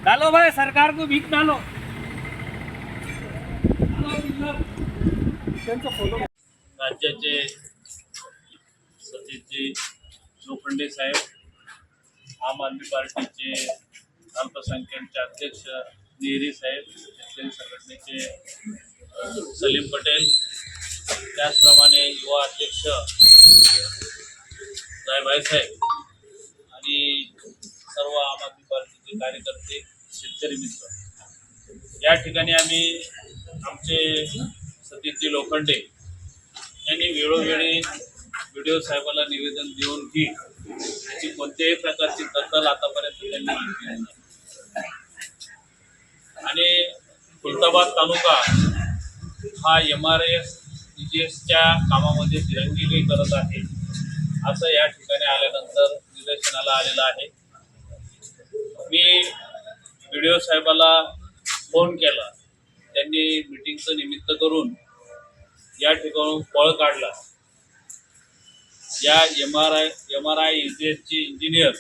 डालो भाई, सरकार को भीख डालो। राज्याचे सतीशजी लोखंडे साहेब, आम आदमी पार्टीचे अल्पसंख्याकचे अध्यक्ष निरी साहेब, शेतकरी संघटनेचे सलीम पटेल, त्याचप्रमाणे युवा अध्यक्ष जायभाई साहेब आणि सर्व आम आदमी पार्टीचे कार्यकर्ते, शेतकरी मित्र, या ठिकाणी आम्ही आमचे सतीशजी लोखंडे यांनी वेळोवेळी व्हिडिओ साहेबाला निवेदन देऊन की त्याची कोणत्याही प्रकारची दखल आतापर्यंत त्यांनी घेतली नाही आणि खुलताबाद तालुका हा MRF-EGSच्या कामामध्ये दिरंगिरी करत आहे असं या ठिकाणी आल्यानंतर निदर्शनाला आलेलं आहे। मी व्हिडिओ साहेबाला फोन केला, त्यांनी मीटिंगचं निमित्त करून या ठिकाणून पळ काढला। या MRI-EGSचे इंजिनियर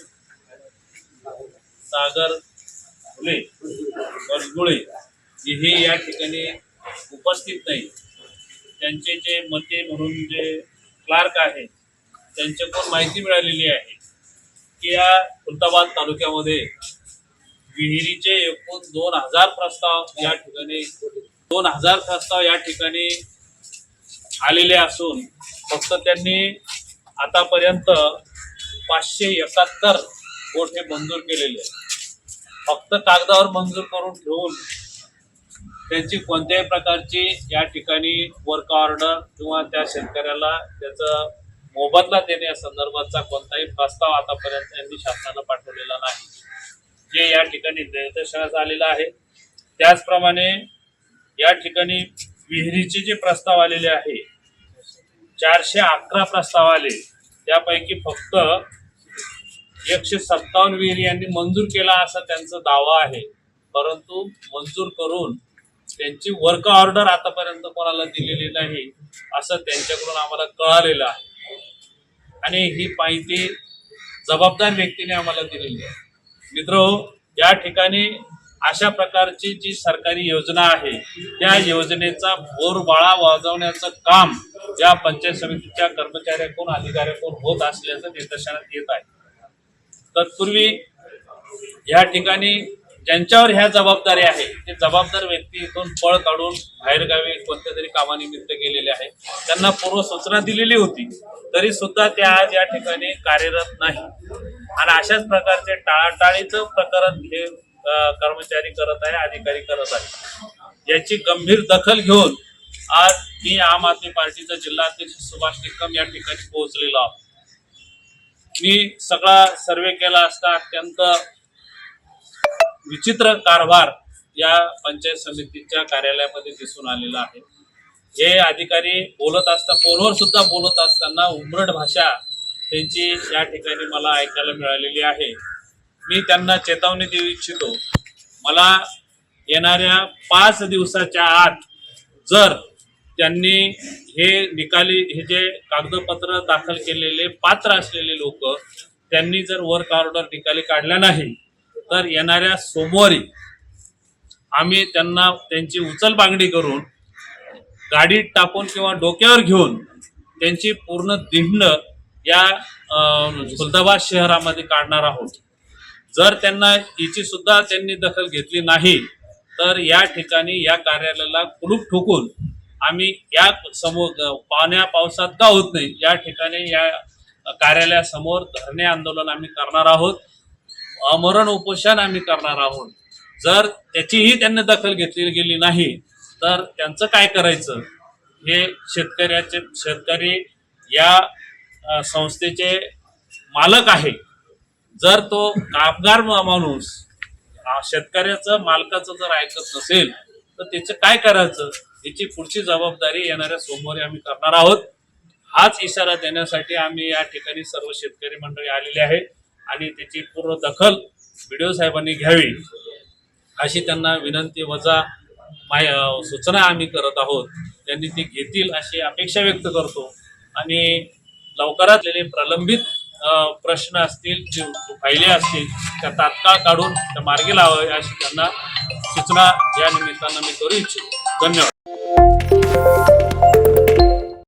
सागर बरगुळे हे या ठिकाणी उपस्थित नाही। त्यांचे जे मते म्हणून जे क्लार्क आहे त्यांच्याकडून माहिती मिळालेली आहे की या खुलताबाद तालुक्यामध्ये विहिरीचे एकूण 2000 प्रस्ताव या ठिकाणी आलेले असून फक्त त्यांनी आतापर्यंत 571 गोठे मंजूर केलेले आहेत। फक्त कागदावर मंजूर करून ठेवून त्यांची कोणत्याही प्रकारची या ठिकाणी वर्क ऑर्डर किंवा त्या शेतकऱ्याला त्याचा मोबदला देण्यासंदर्भातचा कोणताही प्रस्ताव आतापर्यंत यांनी शासनाला पाठवलेला नाही, जे या ठिकाणी निदर्शनास आलेलं आहे। त्याचप्रमाणे या ठिकाणी विहिरीचे जे प्रस्ताव आलेले आहे 411 प्रस्ताव आले, त्यापैकी फक्त 157 विहिरी यांनी मंजूर केला असा त्यांचा दावा आहे, परंतु मंजूर करून त्यांची वर्क ऑर्डर आतापर्यंत कोणाला दिलेली नाही असं त्यांच्याकडून आम्हाला कळालेलं आहे आणि ही माहिती जबाबदार व्यक्तीने आम्हाला दिलेली आहे। मित्रहो, या ठिकाणी अशा प्रकारची जी सरकारी योजना आहे त्या योजनेचा बोरबाळा वाजवण्याचं काम या पंचायत समितीच्या कर्मचाऱ्यांकडून, अधिकाऱ्यांकडून होत असल्याचं निदर्शनास येत आहे। तत्पूर्वी या ठिकाणी ज्यांच्यावर ह्या जबाबदारी आहे ते जबाबदार व्यक्ती इथून पळ काढून बाहेरगावी कोणत्या तरी कामानिमित्त गेलेले आहे। त्यांना पूर्व सूचना दिलेली होती तरी सुद्धा ते आज या ठिकाणी कार्यरत नाही आणि अशाच प्रकारचे टाळाटाळीचं प्रकरण हे कर्मचारी करत आहे, अधिकारी करत आहे। याची गंभीर दखल घेऊन आज मी आम आदमी पार्टीचा जिल्हा अध्यक्ष सुभाष निकम या ठिकाणी पोहोचलेलो आहोत। मी सगळा सर्वे केला असता अत्यंत विचित्र कारभार या पंचायत समितीच्या कार्यालयामध्ये दिसून आलेला आहे। हे अधिकारी बोलत असता, फोनवर सुद्धा बोलत असताना उमरट भाषा त्यांची या ठिकाणी मला ऐकायला मिळालेली आहे। मी त्यांना चेतावणी देऊ इच्छितो, मला येणाऱ्या 5 दिवसाच्या आत जर त्यांनी हे जे कागदपत्र दाखल केलेले पात्र असलेले लोक त्यांनी जर वर्क ऑर्डर निकाली काढल्या नाही तर येणाऱ्या सोमवारी आम्ही त्यांची उचलबांगडी करून गाडीत टाकून किंवा डोक्यावर घेऊन त्यांची पूर्ण धिंड या खुलताबाद शहरामध्ये काढणार आहोत। जर याची सुद्धा त्यांनी दखल घेतली नाही तर या ठिकाणी या कार्यालयाला कुलूप ठोकून आम्ही या पाण्या पावसात का होत नाही या ठिकाणी या कार्यालयासमोर धरणे आंदोलन आम्ही करणार आहोत, आमरण उपोषण आम्ही करणार आहोत। जर त्याचीही त्यांनी दखल घेतली गेली नाही तर त्यांचं काय करायचं हे शेतकरी या संस्थेचे मालक आहे। जर तो कामगार माणूस शेतकऱ्याचं मालकाचं जर ऐकत नसेल तर त्याचं काय करायचं याची पुढची जबाबदारी येणाऱ्या सोमवारी आम्ही करणार आहोत। हाच इशारा देण्यासाठी आम्ही या ठिकाणी सर्व शेतकरी मंडळी आलेले आहे आणि त्याची पूर्ण दखल व्हिडिओ साहेबांनी घ्यावी अशी त्यांना विनंती वजा सूचना आम्ही करत आहोत। त्यांनी ती घेतील अशी अपेक्षा व्यक्त करतो आणि लवकरात प्रलंबित प्रश्न असतील, जे फायले असतील त्या तात्काळ काढून त्या मार्गी लावावे अशी त्यांना सूचना या निमित्तानं मी करू इच्छितो. धन्यवाद.